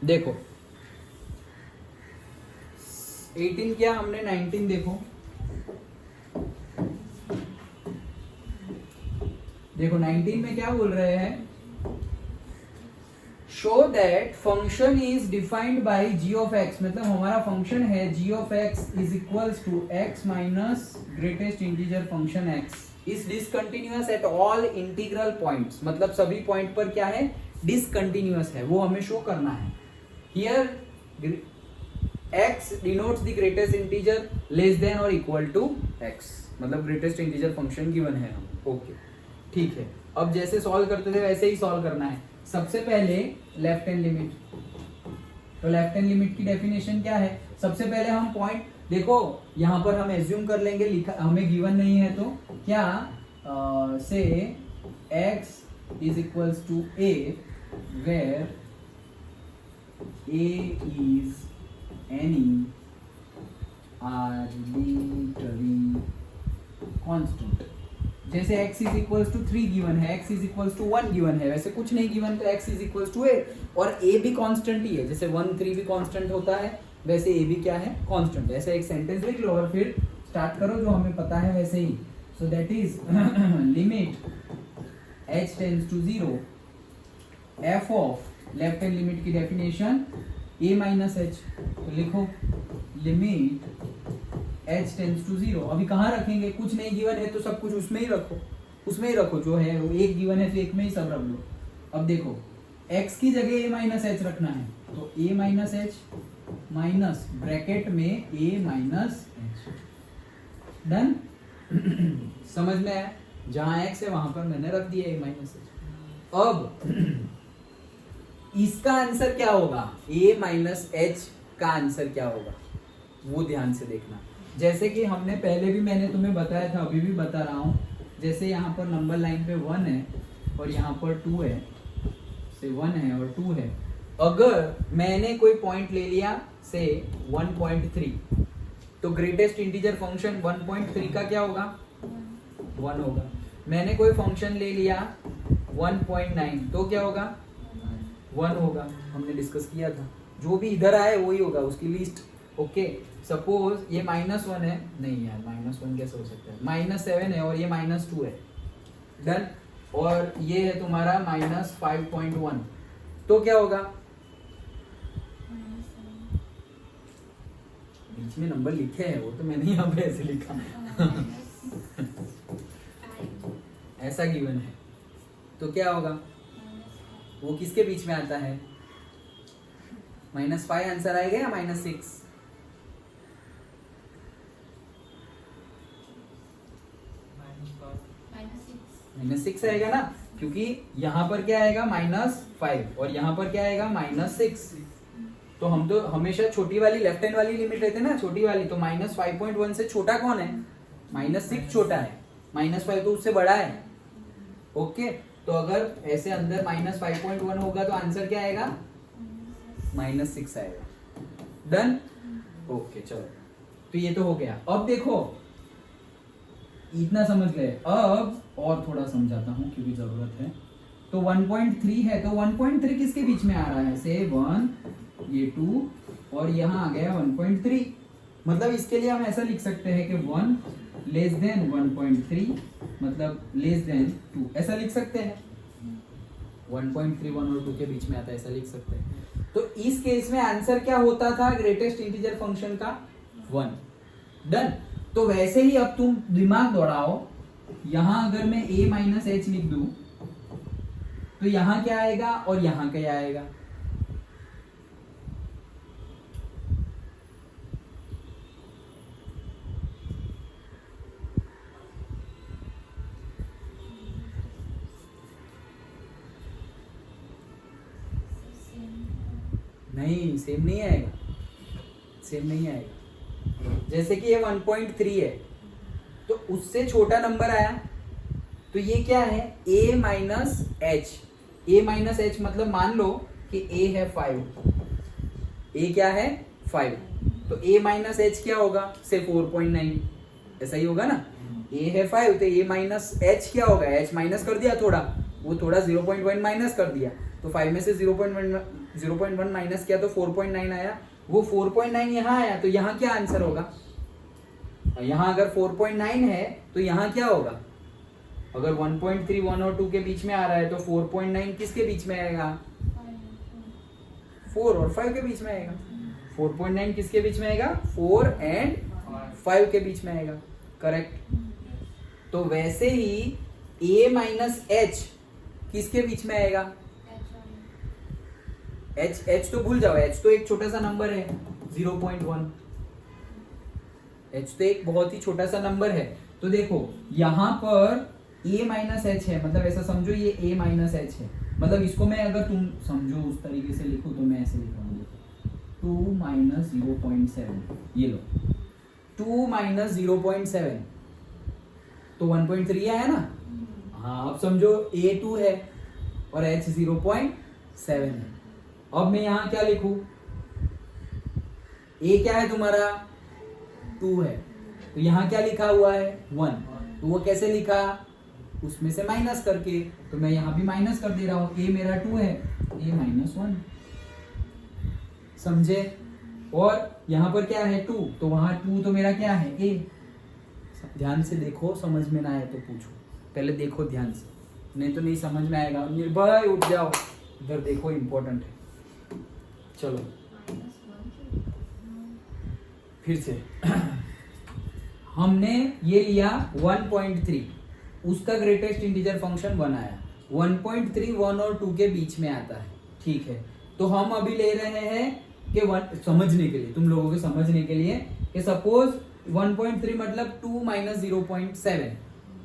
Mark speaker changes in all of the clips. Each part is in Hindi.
Speaker 1: देखो 18 क्या हमने 19 देखो, देखो 19 में क्या बोल रहे हैं, show that function is defined by g of x, मतलब हमारा फंक्शन है g of x is equals to x minus greatest integer function x is discontinuous at all integral points, मतलब सभी पॉइंट पर क्या है, डिसकंटिन्यूअस है, वो हमें शो करना है। Here x denotes the greatest integer less than और इक्वल टू x, मतलब ग्रेटेस्ट इंटीजर फंक्शन गिवन है हम। ओके ठीक है, अब जैसे सॉल्व करते थे वैसे ही सॉल्व करना है। सबसे पहले लेफ्ट हैंड लिमिट, तो लेफ्ट हैंड लिमिट की डेफिनेशन क्या है, सबसे पहले हम पॉइंट देखो, यहां पर हम एज्यूम कर लेंगे, लिखा हमें गिवन नहीं है तो क्या से x is equals to a where a is any arbitrary constant. जैसे x is equals to 3 given है, x is equals to 1 given है, वैसे कुछ नहीं गिवन तो x is equals to a, और a भी कांस्टेंट ही है, जैसे 1 3 भी कांस्टेंट होता है वैसे a भी क्या है, कांस्टेंट। ऐसे एक सेंटेंस लिख लो और फिर स्टार्ट करो जो हमें पता है वैसे ही। So that is limit h tends to 0 f of left hand limit की डेफिनेशन a माइनस h, तो लिखो लिमिट h टेंड्स टू 0। अभी कहाँ रखेंगे, कुछ नहीं गिवन है तो सब कुछ उसमें ही रखो, उसमें ही रखो, जो है वो एक गिवन है तो एक में ही सब रख लो। अब देखो x की जगह a माइनस h रखना है, तो a minus h minus bracket में a माइनस h, डन। समझ में आया, जहां x है वहां पर मैंने रख दिया a माइनस h। अब इसका आंसर क्या होगा, a माइनस h का आंसर क्या होगा वो ध्यान से देखना। जैसे कि हमने पहले भी मैंने तुम्हें बताया था, अभी भी बता रहा हूं, जैसे यहाँ पर नंबर लाइन पे 1 है और यहाँ पर 2 है, से 1 है और 2 है, अगर मैंने कोई पॉइंट ले लिया से 1.3, तो ग्रेटेस्ट इंटीजर फंक्शन 1.3 का क्या होगा, 1 होगा। मैंने कोई फंक्शन ले लिया 1.9 तो क्या होगा, 1 होगा। हमने डिस्कस किया था, जो भी इधर आए वही होगा उसकी लिस्ट। ओके सपोज ये -1 है, नहीं यार -1 कैसे हो सकता है, -7 है और ये -2 है, डन। और ये है तुम्हारा -5.1, तो क्या होगा, बीच में नंबर लिखे हैं वो तो मैंने यहाँ पे ऐसे लिखा ऐसा गिवन है, तो क्या होगा, वो किसके बीच में आता है, -5 आंसर आएगा या -6, -6 आएगा ना, क्योंकि यहाँ पर क्या आएगा -5 और यहाँ पर क्या आएगा -6। तो हम तो हमेशा छोटी वाली लेफ्ट हैंड वाली लिमिट लेते हैं ना, छोटी वाली, तो -5.1 से छोटा कौन है, -6 छोटा है, -5 तो उससे बड़ा है। ओके तो अगर ऐसे अंदर -5.1 होगा तो आंसर क्या आएगा, -6 आएगा, डन। ओके चलो, तो ये तो हो गया। अब देखो इतना समझ गए, अब और थोड़ा समझाता हूं क्योंकि जरूरत है। तो 1.3 है, तो 1.3 किसके बीच में आ रहा है, से 1 ये 2 और यहाँ आ गया 1.3, मतलब इसके लिए हम ऐसा लिख सकते हैं कि 1 लेस देन 1.3 मतलब लेस देन 2, ऐसा लिख सकते हैं। 1.3 1 और 2 के बीच में आता है, ऐसा लिख सकते हैं। तो इस केस में आंसर क्या होता था ग्रेटेस्ट इंटीजर फंक्शन का, 1, डन। तो वैसे ही अब तुम दिमाग दौड़ाओ, यहां अगर मैं a माइनस h लिख दूं तो यहां क्या आएगा और यहां क्या आएगा, नहीं सेम नहीं आएगा, सेम नहीं आएगा। जैसे कि ये 1.3 है तो उससे छोटा नंबर आया, तो ये क्या है, a minus H, a minus H मतलब मान लो कि a है 5, a क्या है 5, तो a माइनस एच क्या होगा, से 4.9, ऐसा ही होगा ना, a है 5 तो a माइनस एच क्या होगा, h माइनस कर दिया थोड़ा, वो थोड़ा 0.1 माइनस कर दिया, तो 5 में से 0.1 0.1 माइनस किया तो 4.9 आया, वो 4.9 यहाँ आया, तो यहाँ क्या आंसर होगा? यहाँ अगर 4.9 है तो यहाँ क्या होगा? अगर 1.3 1 और 2 के बीच में आ रहा है तो 4.9 किसके बीच में आएगा? 4 और 5 के बीच में आएगा। 4.9 किसके बीच में आएगा? 4 एंड 5 के बीच में आएगा। करेक्ट। तो वैसे ही a माइनस एच किसके बीच में आएगा? h तो भूल जाओ, h तो एक छोटा सा नंबर है 0.1। h तो एक बहुत ही छोटा सा नंबर है। तो देखो यहाँ पर a माइनस एच है, मतलब ऐसा समझो ये a माइनस एच है। मतलब इसको मैं अगर तुम समझो उस तरीके से लिखूं तो मैं ऐसे लिख रहा हूँ, 2 माइनस 0.7, ये लो 2 माइनस 0.7 तो 1.3 आया ना। हाँ अब समझो a 2 है और h 0.7 है। अब मैं यहाँ क्या लिखूं? a क्या है तुम्हारा? 2 है, तो यहाँ क्या लिखा हुआ है? 1। तो वो कैसे लिखा? उसमें से माइनस करके। तो मैं यहाँ भी माइनस कर दे रहा हूँ, a मेरा 2 है, a माइनस 1। समझे? और यहाँ पर क्या है? 2, तो वहां 2 तो मेरा क्या है? a। ध्यान से देखो, समझ में ना आए तो पूछो, पहले देखो ध्यान से, नहीं तो नहीं समझ में आएगा। निर्भय उठ जाओ, इधर देखो, इंपॉर्टेंट है। चलो फिर से हमने ये लिया 1.3, उसका ग्रेटेस्ट इंटीजर फंक्शन 1 आया। 1.3 1 और 2 के बीच में आता है, ठीक है। तो हम अभी ले रहे हैं कि 1 समझने के लिए, तुम लोगों के समझने के लिए, कि सपोज 1.3 मतलब 2 माइनस 0.7,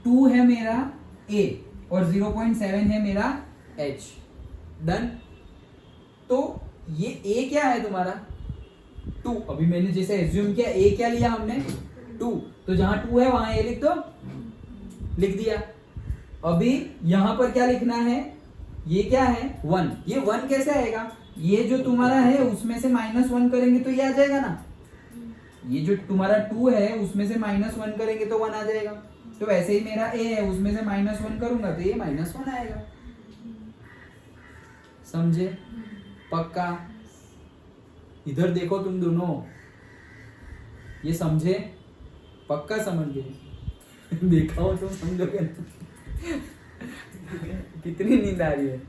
Speaker 1: 2 है मेरा a और 0.7 है मेरा h। डन। तो ये a क्या है तुम्हारा? 2। अभी मैंने जैसे एज्यूम किया, a क्या लिया हमने? 2। तो जहां 2 है वहां a लिख दो, लिख दिया। अभी यहां पर क्या लिखना है? ये क्या है? 1। ये 1 कैसे आएगा? ये जो तुम्हारा है उसमें से -1 करेंगे तो ये आ जाएगा ना। ये जो तुम्हारा 2 है उसमें से -1 करेंगे तो 1 आ जाएगा। तो वैसे ही मेरा a है, उसमें से -1 करूंगा तो ये -1 आएगा। समझे? पक्का? इधर देखो तुम दोनों, ये समझे? पक्का समझ गए? देखा हो तुम समझोगे ना? कितनी नींद आ रही है?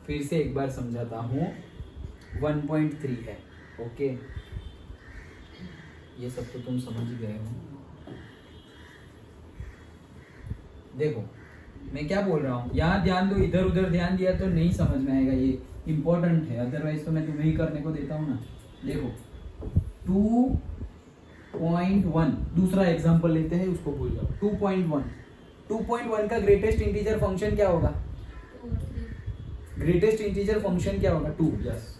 Speaker 1: फिर से एक बार समझाता हूं। 1.3 है, ओके, ये सब तो तुम समझ ही गए हो। देखो मैं क्या बोल रहा हूँ, यहाँ ध्यान दो, इधर उधर ध्यान दिया तो नहीं समझ में आएगा, ये इंपॉर्टेंट है, अदरवाइज तो मैं तुम्हें ही करने को देता हूँ ना। देखो 2.1, दूसरा एग्जांपल लेते हैं, उसको भूल जाओ। 2.1 का ग्रेटेस्ट इंटीजर फंक्शन क्या होगा? ग्रेटेस्ट इंटीजर फंक्शन क्या होगा? 2। यस,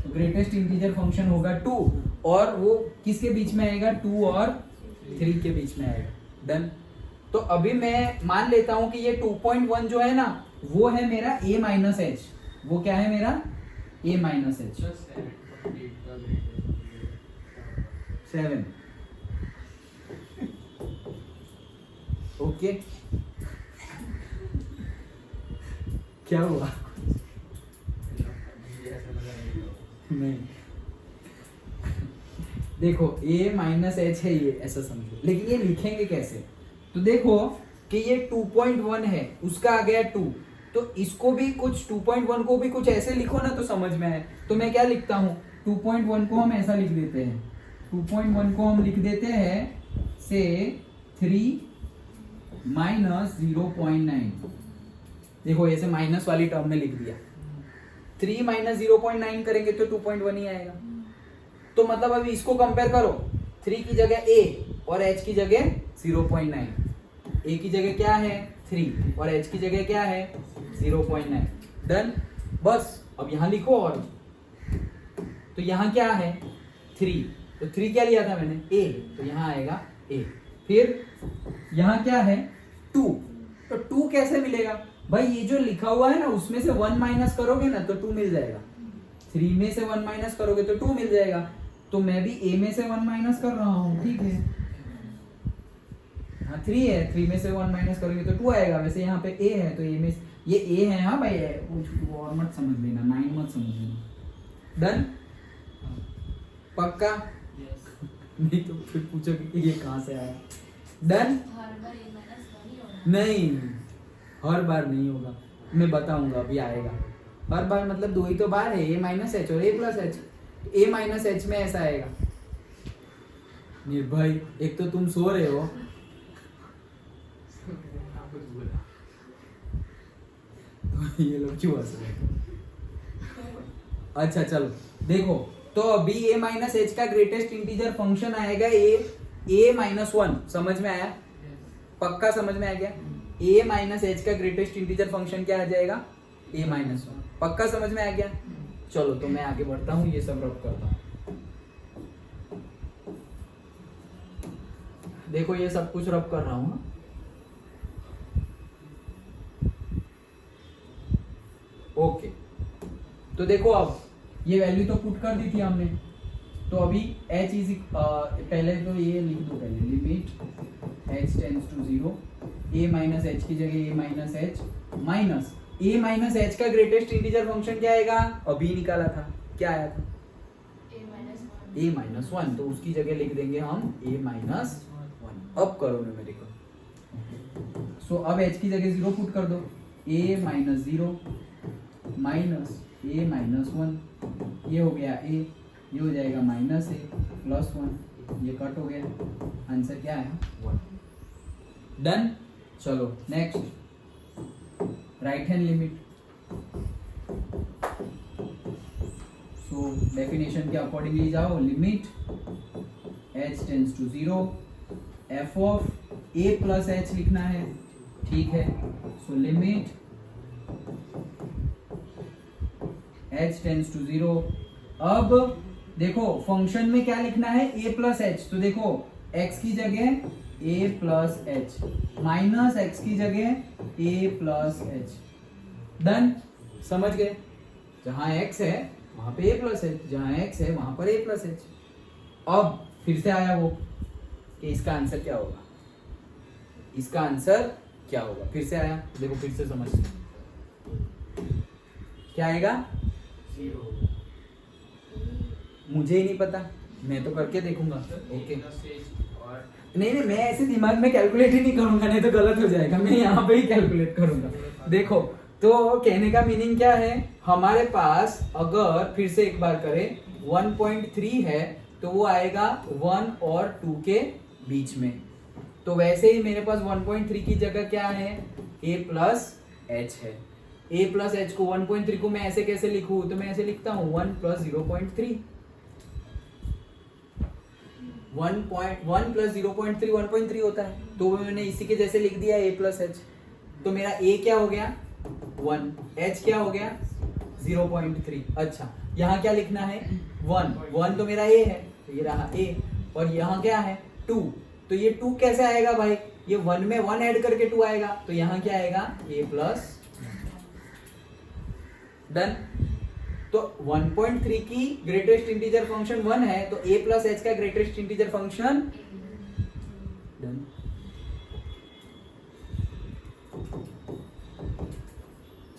Speaker 1: ग्रेटेस्ट इंटीजर फंक्शन होगा 2, और वो किसके बीच में आएगा? 2 और 3 के बीच में आएगा। डन। तो अभी मैं मान लेता हूं कि ये 2.1 जो है ना, वो है मेरा a माइनस एच। वो क्या है मेरा? a minus H. 7। ओके, क्या हुआ? नहीं, देखो a माइनस एच है ये, ऐसा समझो। लेकिन ये लिखेंगे कैसे? तो देखो कि ये 2.1 है, उसका आ गया 2, तो इसको भी कुछ 2.1 को भी कुछ ऐसे लिखो ना तो समझ में आए। तो मैं क्या लिखता हूँ? 2.1 को हम ऐसा लिख देते हैं, 2.1 को हम लिख देते हैं से 3 माइनस 0.9। देखो ऐसे माइनस वाली टर्म में लिख दिया। 3 माइनस 0.9 करेंगे तो 2.1 ही आएगा। तो मतलब अभी इसको कंपेयर करो, 3 की जगह a और h की जगह 0.9। a की जगह क्या है? 3 और h की जगह क्या है? 0.9। डन। बस अब यहां लिखो, और तो यहां क्या है? 3, तो 3 क्या लिया था मैंने? a, तो यहां आएगा a। फिर यहां क्या है? 2, तो 2 कैसे मिलेगा भाई? ये जो लिखा हुआ है ना उसमें से 1 माइनस करोगे ना तो 2 मिल जाएगा। 3 में से 1 माइनस करोगे तो 2 मिल जाएगा। तो मैं भी a में से 1 माइनस कर रहा हूं, ठीक है? हाँ 3 है, 3 में से 1 माइनस करोगे तो 2 आएगा। वैसे यहाँ पे a है तो a में ये a है। हाँ भाई वो और मत समझ लेना, 9 मत समझ लेना। डन पक्का? नहीं तो फिर पूछोगे कि ये कहाँ से आया। डन? नहीं, हर बार नहीं होगा, मैं बताऊंगा अभी आएगा। हर बार मतलब 2 ही तो बार है, a माइनस एच और a plus H. a minus H में ऐसा आएगा। निर्भय एक तो तुम सो रहे हो, तो ये लोग क्यों हंस रहे हैं? अच्छा चलो देखो, तो अभी a माइनस एच का ग्रेटेस्ट इंटीजर फंक्शन आएगा a माइनस 1। समझ में आया? पक्का समझ में आ गया? a माइनस एच का ग्रेटेस्ट इंटीजर फंक्शन क्या आ जाएगा? a minus 1। पक्का समझ में आ गया? चलो तो मैं आगे बढ़ता हूँ, ये सब रब करता हूँ। देखो ये सब कुछ रब कर रहा हूँ। ओके, तो देखो अब ये वैल्यू तो पुट कर दी थी हमने, तो अभी h इज पहले तो ये लिख दो, पहले limit h tends to 0, a minus h की जगह a minus h minus a minus h का ग्रेटेस्ट इंटीजर फंक्शन क्या आएगा? अभी निकाला था, क्या आया था? a माइनस 1, तो उसकी जगह लिख देंगे हम a माइनस 1। अब करो न्यूमेरिकल। सो अब h की जगह 0 पुट कर दो, a minus 0 minus a minus 1, ये हो गया a, ये हो जाएगा माइनस a प्लस 1, ये कट हो गया, आंसर क्या है? 1। डन। चलो next, right hand limit. So definition के अकॉर्डिंगली जाओ, limit h tends to 0 f of a plus h लिखना है, ठीक है। So limit h tends to 0। अब देखो फंक्शन में क्या लिखना है? a प्लस एच, तो देखो x की जगह a plus H minus x की जगह a प्लस एच। डन, समझ गए? जहां x है वहां पे a प्लस एच, जहां x है वहां पर a प्लस एच। अब फिर से आया वो कि इसका आंसर क्या होगा, इसका आंसर क्या होगा, फिर से आया। देखो फिर से समझ, क्या आएगा? 0। मुझे ही नहीं पता, मैं तो करके देखूंगा। ओके नहीं नहीं, मैं ऐसे दिमाग में कैलकुलेट ही नहीं करूंगा, नहीं तो गलत हो जाएगा। मैं यहाँ पे ही कैलकुलेट करूंगा। देखो तो कहने का मीनिंग क्या है, हमारे पास अगर फिर से एक बार करें 1.3 है तो वो आएगा 1 और 2 के बीच में। तो वैसे ही मेरे पास 1.3 की जगह क्या है? a प्लस एच है। a प्लस एच को 1.3 को मैं ऐसे कैसे लिखूं? तो मैं ऐसे लिखता हूं 1 प्लस 0.3। 1 प्लस 0.3 1.3 होता है, तो मैंने इसी के जैसे लिख दिया a प्लस एच। तो मेरा a क्या हो गया? 1, h क्या हो गया? 0.3। अच्छा यहाँ क्या लिखना है? 1 तो मेरा a है, तो ये रहा a, और यहाँ क्या है? 2, तो ये 2 कैसे आएगा भाई? ये 1 में 1 ऐड करके 2 आएगा, तो यहाँ क्या आएगा? a plus. डन। तो 1.3 की ग्रेटेस्ट इंटीजर फंक्शन 1 है, तो a प्लस एच का ग्रेटेस्ट इंटीजर फंक्शन। डन।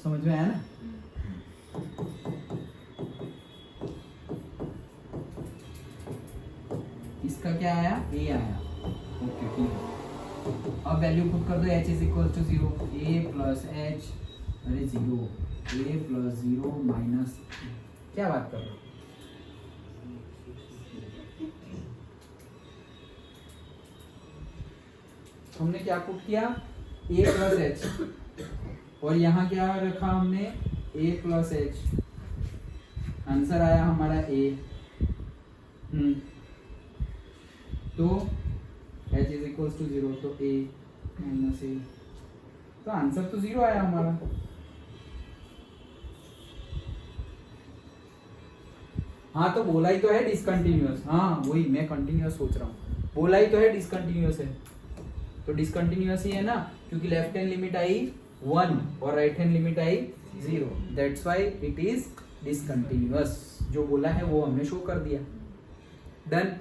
Speaker 1: समझ में आया ना? इसका क्या आया? a आया। ओके ठीक है। अब वैल्यू पुट कर दो, h is equal to 0, a plus h, अरे 0, a प्लस 0 माइनस, क्या बात कर रहे हो? हमने क्या पुट किया? a प्लस एच, और यहाँ क्या रखा हमने? a plus H. आंसर आया हमारा a। तो h इज इक्वल टू 0, तो a माइनस a, तो आंसर तो 0 आया हमारा। हाँ तो बोला ही तो है डिसकंटिन्यूअस। हाँ वही मैं कंटिन्यूअस सोच रहा हूँ, बोला ही तो है डिसकंटिन्यूअस है, तो डिसकंटिन्यूअस ही है ना, क्योंकि लेफ्ट हैंड लिमिट आई 1 और right hand limit I 0, that's why it is discontinuous. जो बोला है वो हमने शो कर दिया। डन।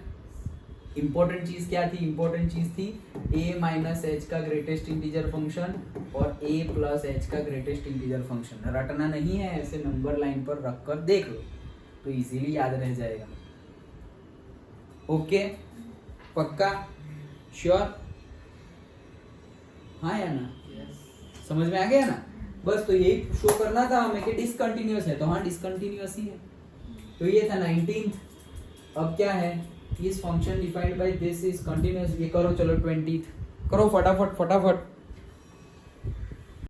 Speaker 1: इंपॉर्टेंट चीज क्या थी? इंपॉर्टेंट चीज थी a माइनस एच का ग्रेटेस्ट इंटीजर फंक्शन और a प्लस एच का ग्रेटेस्ट इंटीजर फंक्शन। रटना नहीं है, ऐसे नंबर लाइन पर रख कर देख लो तो इजीली याद रह जाएगा। ओके, पक्का, श्योर, हाँ या ना? समझ में आ गया ना? बस तो यही शो करना था हमें कि डिसकंटिन्यूअस है, तो हाँ डिसकंटिन्यूअस ही है। तो ये था 19th। अब क्या है? इस function defined by this is continuous. ये करो, चलो 20th करो फटाफट फटाफट।